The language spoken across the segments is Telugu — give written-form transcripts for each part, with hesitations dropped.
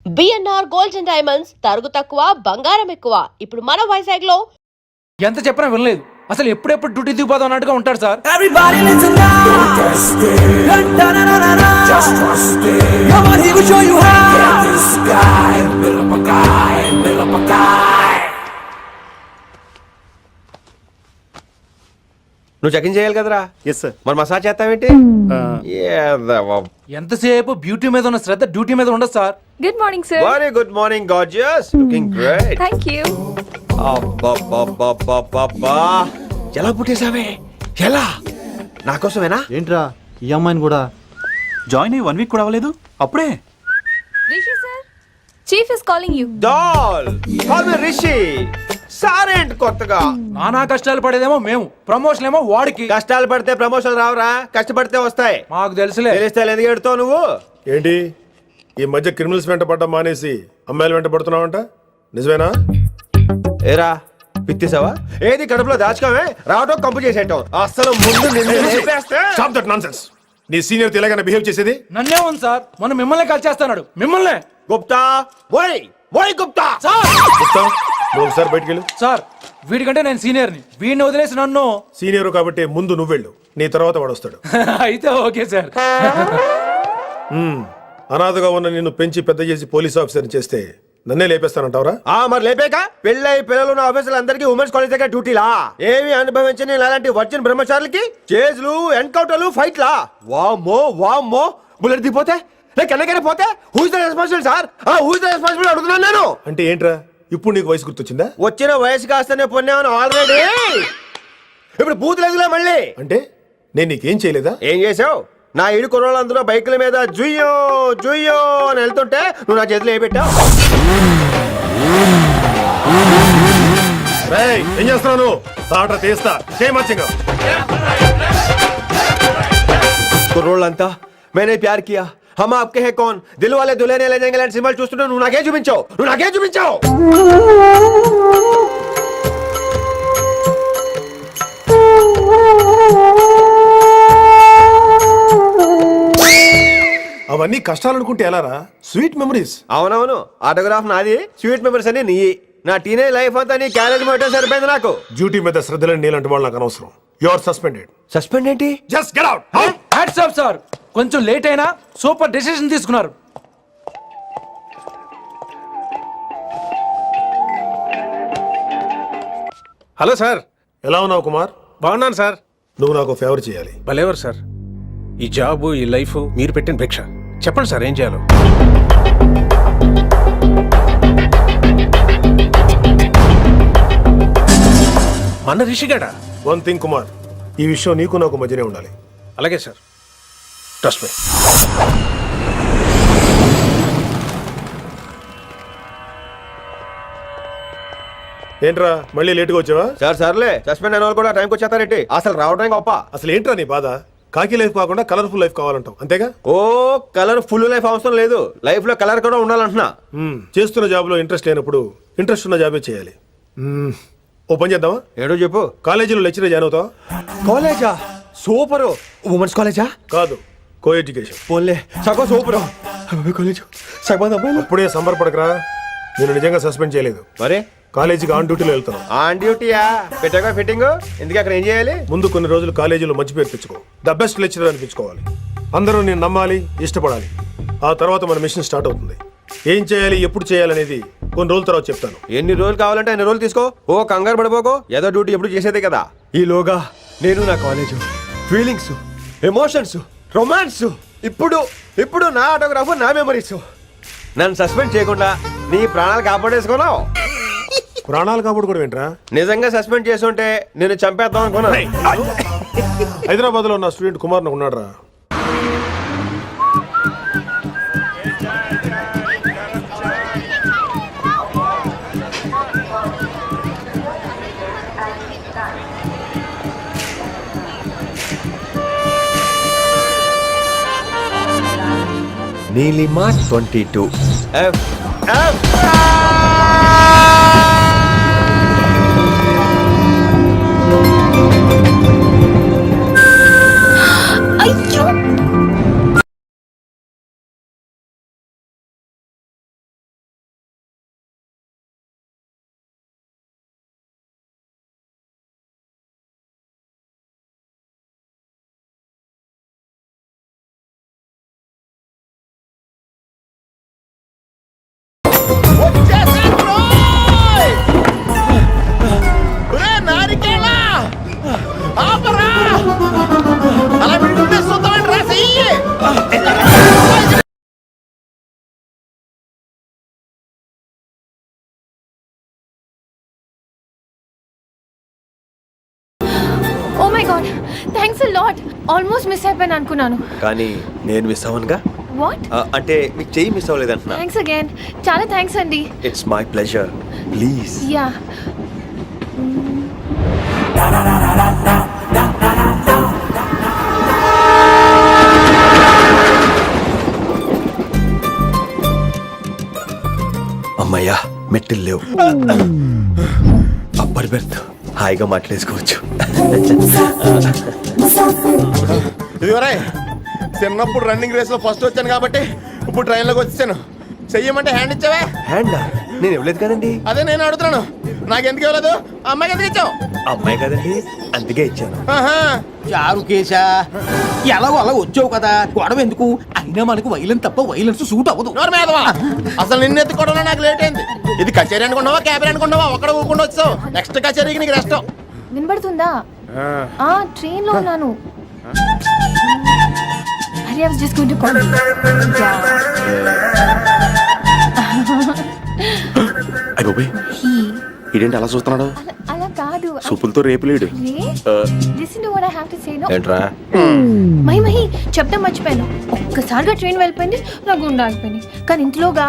బిఎన్ఆర్ గోల్డ్ అండ్ డైమండ్స్ తరుగు తక్కువ బంగారం ఎక్కువ. ఇప్పుడు మన వైజాగ్ లో ఎంత చెప్పినా వినలేదు. అసలు ఎప్పుడెప్పుడు డ్యూటీ దిగిపోదాం అన్నట్టుగా ఉంటాడు sir. Everybody listen now. Just trust it. Come on, he will show you how. Get this guy, build up a guy, build up a guy. నువ్వు చెకింగ్ చేయాలి కదరా? Yes sir. మరి మసాజ్ చేస్తావేంటి? ఎంతసేపు బ్యూటీ మీద ఉన్న శ్రద్ధ డ్యూటీ మీద ఉండదు sir. Good morning, sir. Very good morning gorgeous, looking great. Thank you. అబ్బబ్బబ్బబ్బబ్బా, ఎలా పుట్టేసావే? ఎలా? నా కోసమేనా? ఏంట్రా ఈ అమ్మాయిని కూడా జాయిన్ అయ్యి 1 వీక్ కూడా అవ్వలేదు అప్పుడే. Rishi, sir. Chief is calling you. డాల్ కాల్ మీ రిషి. సారేంట్ కొత్తగా నానా కష్టాలు పడేదేమో మేము, ప్రమోషన్ ఏమో వాడికి. కష్టాలు పడితే ప్రమోషన్ రావురా, కష్టపడితే వస్తాయి. మాకు తెలుసులే. తెలిస్తే ఎందుకు ఎడుతావు నువ్వు? ఏంటి ఈ మధ్య క్రిమినల్స్ వెంట పడ్డం మానేసి అమ్మాయిలు వెంట పడుతున్నావంట, నిజమేనా? ఏరా పిత్తేసావా? ఏది కడుపులో దాచుకోవే, రావటం కంపు చేసేయటం. అసలు ముందు నిన్ను లేపేస్తే. Stop that nonsense. నీ సీనియర్ తెలంగాణ బిహేవ్ చేసేది. నన్నే ఉంది సార్, మొన్న మిమ్మల్ని కాల్ చేస్తున్నాడు. మిమ్మల్నే గుప్తా ఓయ్ ఓయ్ గుప్తా. సార్. గుప్తా, నువ్వు ఒకసారి బయటికి వెళ్ళు. సార్ వీడికంటే నేను సీనియర్ని, వీడిని వదిలేసి నన్ను. సీనియర్ కాబట్టి ముందు నువ్వు వెళ్ళు, నీ తర్వాత వాడు వస్తాడు. అయితే ఓకే సార్. అనాథగా ఉన్న నిన్ను పెంచి పెద్ద చేసి పోలీస్ ఆఫీసర్ చేస్తే నన్నే లేపేస్తానంటావరా? మరి లేపాక పెళ్ళై పిల్లలు ఉన్న ఆఫీసులు అందరికీ ఉమెన్స్ కాలేజ్ దగ్గర డ్యూటీలా? ఏమి అనుభవించని అలాంటి వర్జిన్ బ్రహ్మచారులకి చేజ్లు, ఎన్కౌంటర్లు, ఫైట్లా? వామ్మో వామ్మో, బుల్లెట్ దిగిపోతే కన్నకైనా పోతే who's the responsible sir? Who's the responsible అడుగుతున్నాను నేను. అంటే ఏంట్రా ఇప్పుడు నీకు వయసు గుర్తొచ్చిందా? వచ్చిన వయసు కాస్తనే పొన్నాను ఆల్రెడీ. ఇప్పుడు బూతులేదులే మళ్ళీ. అంటే నేను నీకేం చేయలేదా? ఏం చేసావు? నా ఇడు కుర్రోళ్ళందరూ బైకుల మీద జుయ్యో జుయ్యో అని వెళ్తుంటే నువ్వు నా చేతిలో ఏ పెట్టావు? ఏం చేస్తున్నాను? తాట తీస్తా చేయమచ్చంగా. కుర్రోళ్ళంతా मैंने प्यार किया, हम आपके हैं कौन, दिल वाले दुल्हने ले जाएंगे లాంటి సినిమాలు చూస్తుంటే నువ్వు నాకే చూపించావు, నువ్వు నాకే చూపించావు. అవన్నీ కష్టాలు అనుకుంటే ఎలారా? Sweet memories. అవునవును, ఆటోగ్రాఫ్ నాది, స్వీట్ మెమరీస్ అని నీ. నా టీనేజ్ లైఫ్ అంతా నీ క్యారేజ్ మొత్తం సరిపోయింది నాకు. డ్యూటీ మీద శ్రద్ధలేని నీలాంటి వాళ్ళు నాకు అనవసరం. You are suspended. సస్పెండ్ ఏంటి? Just get out. Hats off sir, కొంచెం లేట్ అయినా సూపర్ డెసిషన్ తీసుకున్నారు. Hello sir. ఎలా ఉన్నావు కుమార్? బాగున్నాను సార్. నువ్వు నాకు ఫేవర్ చేయాలి. భలేవారు సార్. ఈ జాబు, ఈ లైఫ్ మీరు పెట్టిన భిక్ష. చెప్పండి సార్ ఏం చేయాలో. మన రిషిగాడా? వన్ థింగ్ కుమార్, ఈ విషయం నీకు నాకు మధ్యనే ఉండాలి. అలాగే సార్, ట్రస్ట్ మీ. ఏంట్రా మళ్ళీ లేటుగా వచ్చావా? సార్ సర్లే, సస్పెండ్ అయిన వాళ్ళు కూడా టైంకి వచ్చేస్తారేంటి? అసలు రావడం గొప్ప. అసలు ఏంట్రా నీ బాధ? కాకి లైఫ్ కాకుండా కలర్ఫుల్ లైఫ్ కావాలంటావు, అంతేగా? ఓ కలర్ ఫుల్ లైఫ్ అవసరం లేదు, లైఫ్ లో కలర్ కూడా ఉండాలంటున్నా. చేస్తున్న జాబ్ లో ఇంట్రెస్ట్ లేనప్పుడు ఇంట్రెస్ట్ ఉన్న జాబే చేయాలి. ఓ పని చేద్దామా? ఏడో చెప్పు. కాలేజీలో లెక్చరర్ జాయిన్ అవుతావా? కాలేజా? సూపర్. ఉమెన్స్ కాలేజా? కాదు, కో ఎడ్యుకేషన్. పోన్లే, సగం సూపర్. కాలేజ్ సగం అమ్మాయిలు. అప్పుడే సంబరపడకరా, నేను నిజంగా సస్పెండ్ చేయలేదు. మరే కాలేజీకి ఆన్ డ్యూటీలో వెళ్తాను. ఆన్ డ్యూటీయా? పెట్టాగా ఫిట్టింగ్. ఎందుకు అక్కడ ఏం చేయాలి? ముందు కొన్ని రోజులు కాలేజీలో మంచి పేరు తెచ్చుకో, ద బెస్ట్ లెక్చరర్ అనిపించుకోవాలి. అందరూ నేను నమ్మాలి, ఇష్టపడాలి. ఆ తర్వాత మన మిషన్ స్టార్ట్ అవుతుంది. ఏం చేయాలి, ఎప్పుడు చేయాలనేది కొన్ని రోజుల తర్వాత చెప్తాను. ఎన్ని రోజులు కావాలంటే అన్ని రోజులు తీసుకో. ఓ కంగారు పడిపోకో, ఏదో డ్యూటీ ఎప్పుడు చేసేదే కదా. ఈలోగా నేను నా కాలేజ్ ఫీలింగ్స్, ఎమోషన్స్, రొమాన్స్, ఇప్పుడు ఇప్పుడు నా ఆటోగ్రాఫ్, నా మెమరీస్. నన్ను సస్పెండ్ చేయకుండా నీ ప్రాణాలు కాపాడేసుకున్నావు. ప్రాణాలు కాబట్టి కూడా ఏంట్రా? నిజంగా సస్పెండ్ చేసుంటే నేను చంపేద్దాం అనుకున్నా. హైదరాబాద్ లో ఉన్న స్టూడెంట్ కుమార్ ఉన్నాడు రా. నీలిమా 22 F అయ్యో thanks a lot. Almost miss అయిపోయాను అనుకున్నాను. కానీ నేను మిస్ అవ్వనుగా. వాట్? అంటే మీకు చెయ్యి మిస్ అవ్వలేదంటున్నా. Thanks again. చాలా థ్యాంక్స్ అండి. It's my pleasure. Please. Yeah. అమ్మయ్యా మెట్టిల్ లేవు. అప్పర్ బెర్త్ హాయిగా మాట్లాడేసుకోవచ్చు. ఇదివరే చిన్నప్పుడు రన్నింగ్ రేస్ లో ఫస్ట్ వచ్చాను కాబట్టి ఇప్పుడు ట్రైన్ లోకి వచ్చాను. చెయ్యమంటే హ్యాండ్ ఇచ్చావే. హ్యాండా? నేను ఇవ్వలేదు కదండి. అదే నేను అడుగుతున్నాను, నాకెందుకు ఇవ్వలేదు? అమ్మాయికి ఎందుకు ఇచ్చావు? అమ్మాయి కదండి, అందుకే ఇచ్చాను. ఆహా. చారు కేశా, ఎలాగో అలా వచ్చావు కదా, గొడవ ఎందుకు? అయినా మనకు వైలెన్స్ తప్ప వైలెన్స్ సూట్ అవ్వదు. నోరు మీదవా. అసలు నిన్ను ఎత్తుకోవడంలో నాకు లేట్ అయింది. ఇది కచేరీ అనుకున్నావా క్యాబరీ అనుకున్నావా? ఒక్కడ ఊకుండా వచ్చావు. నెక్స్ట్ కచేరీకి నీకు రెస్ట్. వినబడుతుందా? ట్రైన్ లో ఉన్నాను. I was just going to call you. అయ్యి ఇదేంటి అలా చూస్తున్నాడు? అలా కాదు. సూపులతో రేపు లేడు. Listen to what I have to say, no? ఏంట్రా? మహి చెప్తా మర్చిపోయాను. ఒక్కసారిగా ట్రైన్ వెళ్ళిపోయింది, నా గుండె ఆగిపోయింది. కానీ ఇంట్లోగా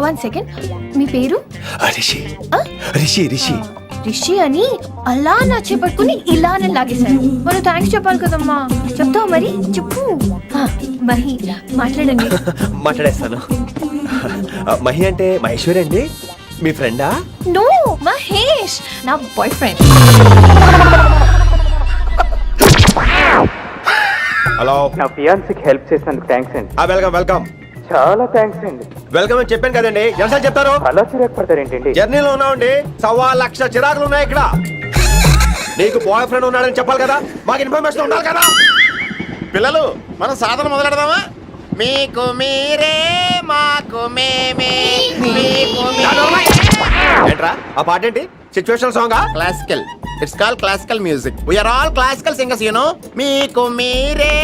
1 సెకండ్. మీ పేరు? రిషి. రిషి రిషి రిషి అని అలా నా చేపట్టుకుని ఇలా అని లాగేశారు. మనం థ్యాంక్స్ చెప్పాలి కదమ్మా. చెప్తావు మరి? చెప్పు. మహి మాట్లాడండి. మాట్లాడేస్తాను. మహి అంటే మహేశ్వరి అండి, మీ ఫ్రెండా? నో, మహేష్ నా బాయ్ ఫ్రెండ్. హలో. నా ఫియాన్సీకి హెల్ప్ చేసినందుకు థ్యాంక్స్ అండి. Welcome welcome. చాలా థ్యాంక్స్ అండి. వెల్కమ్ అని చెప్పాను కదండి, ఎంత చెప్తారు? అలా చిరాకు పడతారేంటండి? జర్నీలో ఉన్నామండి, 1,00,000 చిరాకులు ఉన్నాయి ఇక్కడ. నీకు బాయ్ ఫ్రెండ్ ఉన్నాడని చెప్పాలి కదా, మాకు ఇన్ఫర్మేషన్ ఉండాలి కదా. పిల్లలు మనం సాధన మొదలెడదామా? మీకు మీరే మాకు మేమే. ఏంట్రా ఆ పాట ఏంటి? సిచ్యువేషన్ సాంగా? Classical. It's call classical music. We are all classical singers, you know. మీకు మీరే.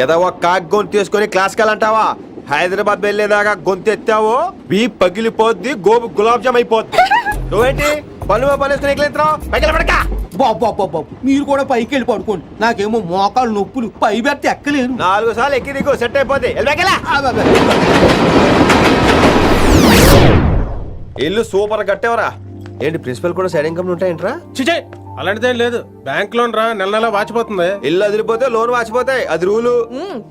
ఏదో ఒక కాక్ గొంతు తీసుకొని క్లాసికల్ అంటావా? హైదరాబాద్ వెళ్ళేదాకా గొంతు ఎత్తావో వీ పగిలిపోద్ది, గోబు గులాబ్ జామ్ అయిపోద్ది. నువ్వేంటి పనులు పనేసుకుని ఎక్కలేదురావు? పైకి పడక. బాబు మీరు కూడా పైకి వెళ్ళి పడుకోండి, నాకేమో మోకాలు నొప్పులు, పై బెర్త్ ఎక్కలేను. 4 సార్లు ఎక్కి దిగు, సెట్ అయిపోద్ది. ఇల్లు సూపర్ కట్టేవరా. ఏంటి ప్రిన్సిపల్ కూడా సైడ్ ఇన్కమ్ ఉంటాయంట్రా? చిచే అలాంటిదేం లేదు. బ్యాంక్ లోన్ రా, నెల నెల వాచిపోతుంది. ఇల్లు అదిరిపోతే లోన్ వాచిపోతాయి, అది రూలు.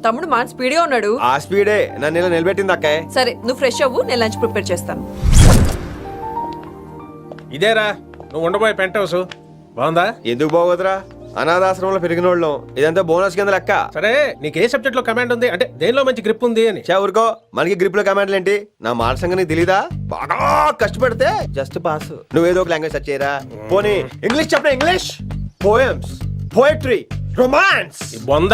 తమ్ముడు మాట స్పీడ్గా ఉన్నాడు. ఆ స్పీడే నన్ను ఇలా నిలబెట్టింది అక్కే. సరే నువ్వు ఫ్రెష్ అవ్వు, నేను లంచ్ ప్రిపేర్ చేస్తాను. ఇదేరా నువ్వు ఉండబోయే పెంట్ హౌస్. బాగుందా? ఎందుకు బాగోదురా, అనాథాశ్రమంలో పెరిగిన వాళ్ళం. ఇదంతా బోనస్ కింద లెక్క. సరే నీకు ఏ సబ్జెక్ట్ లో కమాండ్ ఉంది, అంటే దేనిలో మంచి గ్రిప్ ఉంది అని. చా ఊరుకో, మనకి గ్రిప్ లో కమాండ్లు ఏంటి? నా మాట సంగతి తెలీదా? బాగా కష్టపడితే జస్ట్ పాస్. నువ్వేదో ఒక లాంగ్వేజ్ సెర్చ్ చేయరా. పోనీ ఇంగ్లీష్ చెప్పిన ఇంగ్లీష్. Poems, poetry, romance. ఈ బొంద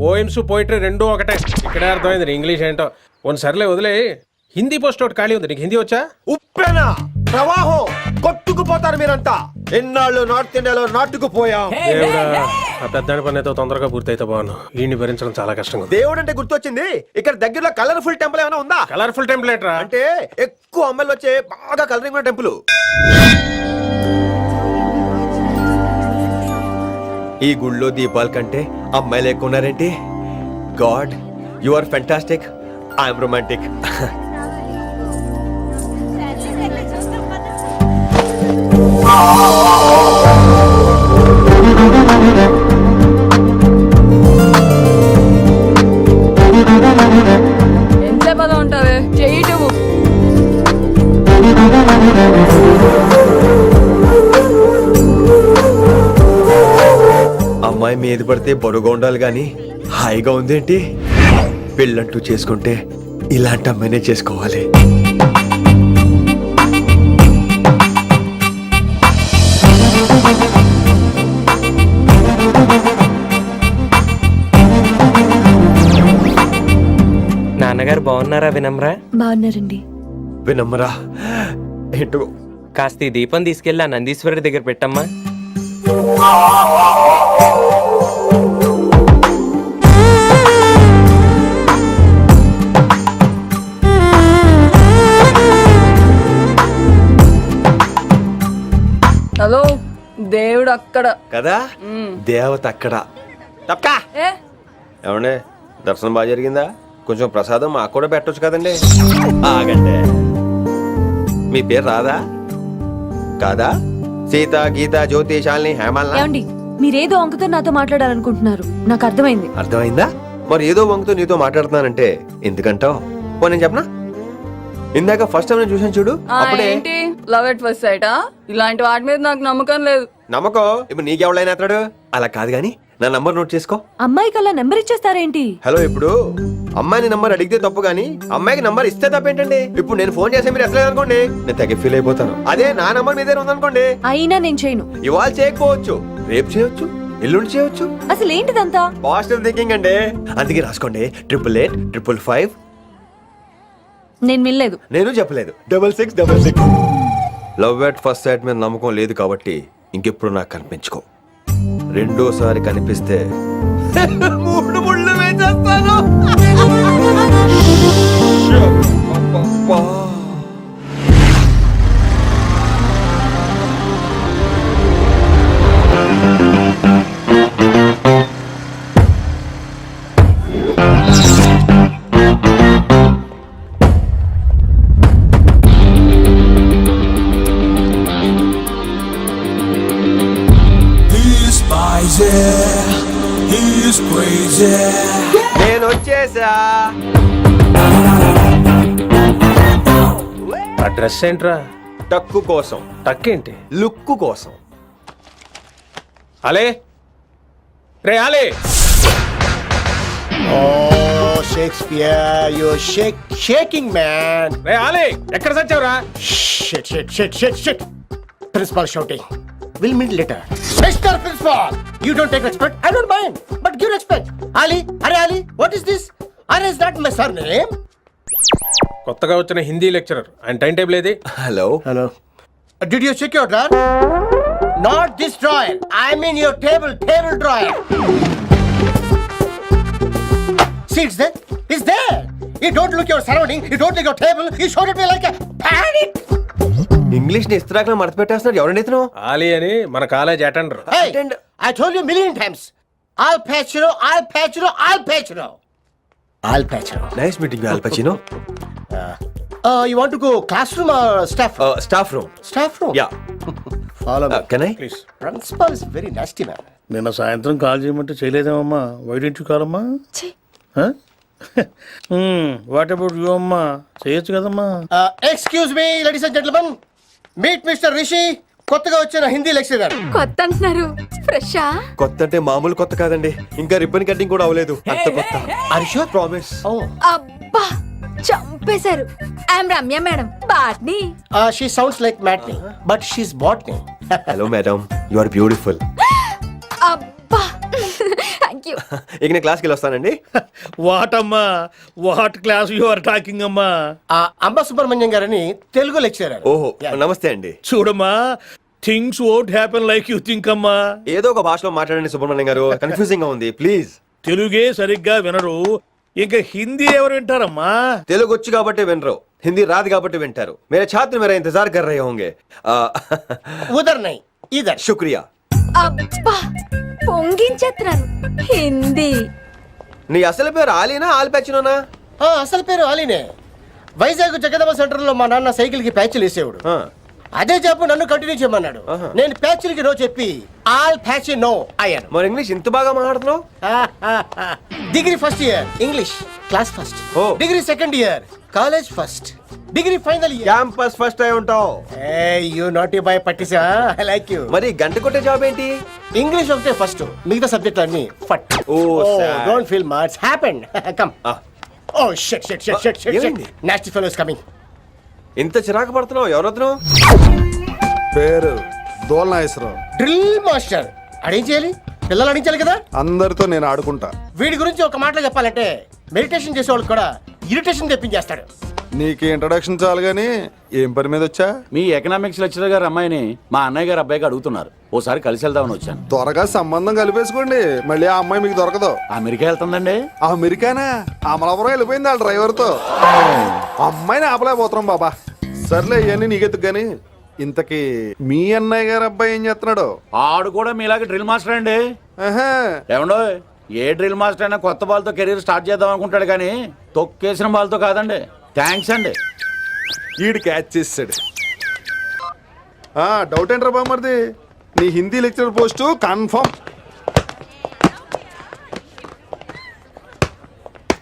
పోయిమ్స్ పోయిటరీ రెండూ ఒకటే. ఇక్కడే అర్థమైంది ఇంగ్లీష్ ఏంటో. కొన్ని సర్లే వదిలే. హిందీ పోస్ట్ ఒకటి ఖాళీ ఉంది, నీకు హిందీ వచ్చా? ఉప్పెన ప్రవాహం కొట్టుకుపోతారు మీరంతా. ఎన్నాళ్ళు నార్త్ ఇండియాలో నాటుకుపోయాం. దేవుడా, ఆ పెద్దాడి పని అయితే తొందరగా పూర్తయితే బాగున్నాను. వీడిని భరించడం చాలా కష్టంగా ఉంది. దేవుడు అంటే గుర్తొచ్చింది, ఇక్కడ దగ్గరలో కలర్ఫుల్ టెంపుల్ ఏమైనా ఉందా? కలర్ఫుల్ టెంప్లెట్ రా. అంటే ఎక్కువ అమ్మాయిలు వచ్చే బాగా కలరింగ్ ఉన్న టెంపుల్. ఈ గుళ్ళో దీపాల కంటే అమ్మాయిలు ఎక్కువ ఉన్నారేంటి? God, you are fantastic, I'm romantic. ఎంతసేపు అలా ఉంటావే? చేయటము. అమ్మాయి మీద పడితే బరువుగా ఉండాలి గాని హాయిగా ఉందేంటి? పెళ్ళంటూ చేసుకుంటే ఇలాంటి అమ్మాయినే చేసుకోవాలి. నాన్నగారు బాగున్నారా వినమ్రా? బాగున్నారండి. వినమ్మరా ఏంటో. కాస్త ఈ దీపం తీసుకెళ్ళి ఆ నందీశ్వరుడి దగ్గర పెట్టమ్మా. హలో, దేవుడు అక్కడ కదా దేవత అక్కడ తప్పకా ఏ ఏమండే దర్శనం బాగా జరిగిందా? కొంచెం ప్రసాదం మాకు కూడా పెట్టొచ్చు కదండి. ఆగండి, మీ పేరు రాదా కాదా? సీత, గీత, జ్యోతి, శాలిని, హేమల్నా? ఏమండి మీరేదో అంకుతో నాతో మాట్లాడాలనుకుంటున్నారు, నాకు అర్థమైంది. అర్థమైందా? మరి ఏదో వంగుతో నీతో మాట్లాడుతున్నానంటే ఎందుకంటావు? పో నేను చెప్పనా? ఇందాక ఫస్ట్ టైం నేను చూసాను చూడు, అప్పుడే ఏంటి లవ్ ఎట్ ఫస్ట్ సైటా? ఇలాంటి వాటి మీద నాకు నమ్మకం లేదు. నమ్మకం ఇప్పుడు నీకెవడైనా అతడు అలా కాదు గాని నా నంబర్ నోట్ చేసుకో. అమ్మాయికి అలా నెంబర్ ఇచ్చేస్తారేంటి? హలో, ఇప్పుడు అమ్మాయిని నంబర్ అడిగితే తప్పు గానీ అమ్మాయికి నంబర్ ఇస్తే తప్పేంటండి? ఇప్పుడు నేను ఫోన్ చేస్తే మీరు ఎట్లా అనుకోండి, నేను తగ్గ ఫీల్ అయిపోతాను. అదే నా నంబర్ మీదే ఉందనుకోండి, అయినా నేను చేయను. ఇవాళ చేయకపోవచ్చు, రేపు చేయొచ్చు, ఎల్లుండి చేయొచ్చు. అసలు ఏంటిదంతా? పాజిటివ్ థింకింగ్ అండి. అందుకే రాసుకోండి 888 నేను వినలేదు. నేను చెప్పలేదు 6666. లవ్ ఎట్ ఫస్ట్ సైట్ మీద నమ్మకం లేదు కాబట్టి ఇంకెప్పుడు నాకు కనిపించుకో. రెండోసారి కనిపిస్తే 3 ముళ్ళు వేసేస్తాను. అబ్బబ్బా. He's spicy, he's crazy. నేను వచ్చేసా. ఆ డ్రెస్ ఏంట్రా? టక్కు కోసం, టక్కేంటి? లుక్కు కోసం. అలే రే అలే, Oh, Shakespeare, you're shaking, man. రే అలే ఎక్కడ సచ్చావురా? Shit. Principal shouting. We'll meet later. Mr. Principal, you don't take respect. I don't mind, but give respect. Ali, Ali, what is this? Ali, is that my surname? కొత్తగా వచ్చిన హిందీ లెక్చరర్, ఆయన టైం టేబుల్ ఏది? Hello, Hello. Did you check your drawer? Not this drawer. I mean your table drawer. See, it's there. It's there. You don't look your surrounding. You don't look your table. You showed at me like a panic. English ని ఇస్త్రాక్ మడత పెట్టేస్తున్నాడు. ఎవరండి ఇతను? ఆలీ అని మన college attender. Hey, I told you a million times. I'll patch you. Nice meeting you, Al Pacino. You want to go classroom or staff room? Staff room. Staff room? Yeah. Follow me. Can I? Please. Principal is very nasty man. నిన్న సాయంత్రం కాల్ చేయమంటే చేయలేదేమమ్మా? వైడెంట్ కాలమ్మా? వాట్ అబౌట్ యూ అమ్మా? చేయొచ్చు కదమ్మా? Excuse me, ladies and gentlemen. Meet Mr. Rishi. కొత్తగా వచ్చిన హిందీ లెక్చరర్. కొత్త అంటున్నారు, ఫ్రెషా? కొత్త అంటే మామూలు కొత్త కాదండి, ఇంకా రిబ్బన్ కటింగ్ కూడా అవ్వలేదు. అంత కొత్త. Are you sure? Promise. Oh. అబ్బా చంపేశారు. I'm Ramya madam, botany. She sounds like Matney, but she's botany. Hello madam, you are beautiful. అబ్బా థ్యాంక్ యూ. ఇక నేను క్లాస్కి వెళ్ళొస్తానండి. వాట్ అమ్మా? What class you are talking అమ్మా? అంబ సుబ్రహ్మణ్యం గారని తెలుగు లెక్చరర్. ఓహో, నమస్తే అండి. చూడమ్మా, things won't happen like you think అమ్మా. ఏదో ఒక భాషలో మాట్లాడండి సుబ్రహ్మణ్యం గారు, కన్ఫ్యూజింగ్ గా ఉంది ప్లీజ్. తెలుగే సరిగ్గా వినరు, ఇంకా హిందీ ఎవరు వింటారమ్మా? తెలుగు వచ్చు కాబట్టి వినరు, హిందీ రాదు కాబట్టి వింటారు. మేరే ఛాత్ర మేరా ఇంతజార్ కర్ రహే హోంగే. ఉదర్ నై ఇదర్. శుక్రియా. అబ్బా పొంగించేత్రాను హిందీ. నీ అసలు పేరు ఆలీనా ఆల్పచ్చినోనా? అసలు పేరు అలీనే. వైజాగ్ జగదమ్మ సెంటర్ లో మా నాన్న సైకిల్ కి ప్యాచ్లు వేసేవాడు. అదే చెప్పు నన్ను కంటిన్యూ చేయమన్నాడు. నేను ప్యాచ్లకి నో చెప్పి ఆల్ ప్యాచ్ నో అయ్యాను. మరి ఇంగ్లీష్ ఇంత బాగా మాట్లాడుతున్నావు? Degree first year English class first. Oh. Degree second year college first. Degree final year campus first అయి ఉంటావు. యూ నాటీ బాయ్ పట్టిసా. I like you. మరి గంట కొట్టే జాబ్ ఏంటి? ఇంగ్లీష్ ఒకటే ఫస్ట్, మిగతా సబ్జెక్ట్ అన్ని ఫట్. sad. Don't feel much happened. Come. Oh shit ఏమైంది? Nasty fellows coming. ఇంత చిరాకు పడుతున్నావు, ఎవరొద్దు? పేరు దోల్నాగేశ్వరరావు. Drill master. అడేం చేయాలి? పిల్లలు అడించాలి కదా. అందరితో నేను ఆడుకుంటా. వీడి గురించి ఒక మాటలో చెప్పాలంటే మెడిటేషన్ చేసేవాళ్ళు కూడా ఇరిటేషన్ తెప్పించేస్తాడు. నీకు ఇంట్రడక్షన్ చాలు గానీ ఏం పని మీద వచ్చా? మీ ఎకనామిక్స్ లెక్చరర్ గారు అమ్మాయిని మా అన్నయ్య గారు అబ్బాయికి అడుగుతున్నారు, ఓసారి కలిసి వెళ్దామని వచ్చాను. త్వరగా సంబంధం కలిపేసుకోండి, మళ్ళీ ఆ అమ్మాయి మీకు దొరకదు. అమెరికా వెళ్తుందండి. అమెరికానా? అమలాపురం వెళ్ళిపోయింది వాళ్ళ డ్రైవర్తో. అమ్మాయిని ఆపలేకపోతున్నాం బాబా. సర్లే ఇవన్నీ నీకెత్తుకు గానీ ఇంతకీ మీ అన్నయ్య గారు అబ్బాయి ఏం చేస్తున్నాడు? ఆడు కూడా మీలాగే డ్రిల్ మాస్టర్ అండి. ఆహా. ఏమండో ఏ డ్రిల్ మాస్టర్ అయినా కొత్త బాల్తో కెరీర్ స్టార్ట్ చేద్దాం అనుకుంటాడు కానీ తొక్కేసిన బాల్తో కాదండి. థ్యాంక్స్ అండి. ఈడు క్యాచ్ చేసాడు. డౌట్ ఏంట్రా బామ్మర్ది, నీ హిందీ లెక్చరర్ పోస్టు కన్ఫర్మ్.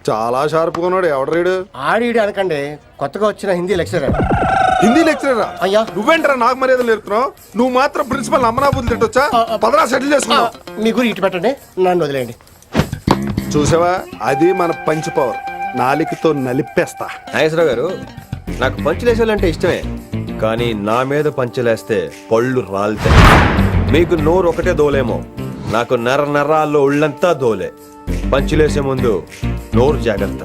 చాలా షార్ప్గా ఉన్నాడు. ఎవడరీడు? ఆడిడి అనకండి, కొత్తగా వచ్చిన హిందీ లెక్చరర్. హిందీ లెక్చరరా? అయ్యా. నువ్వేంట్రా నాకు మర్యాదలు నేర్పుతున్నావు? నువ్వు మాత్రం ప్రిన్సిపల్ అమ్మనాబుద్ధి తిట్టొచ్చా? పదరా సెటిల్ చేసుకున్నావు. మీ గురి ఇటు పెట్టండి, నన్ను వదిలేయండి. చూసావా, అది మన పంచ్ పవర్. నాలికతో నలిపేస్తా. నాగేశ్వరరావు గారు, నాకు పంచులేసాలంటే ఇష్టమే, కానీ నా మీద పంచులేస్తే పళ్ళు రాలుతాయి. మీకు నోరు ఒకటే దోలేమో, నాకు నరాల్లో ఒళ్ళంతా దోలే. పంచులేసే ముందు నోరు జాగ్రత్త.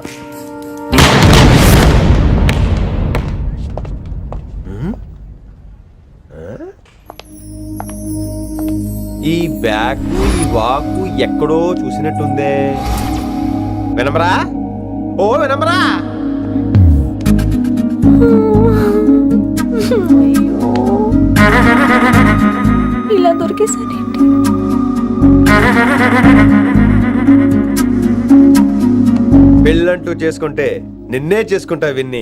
ఈ బ్యాగు ఈ వాకు ఎక్కడో చూసినట్టుందే. వినమ్రా, ఓ వినమ్రా. ఇలా దొరికేసానేంటి? పెళ్ళంటూ చేసుకుంటే నిన్నే చేసుకుంటా విన్ని.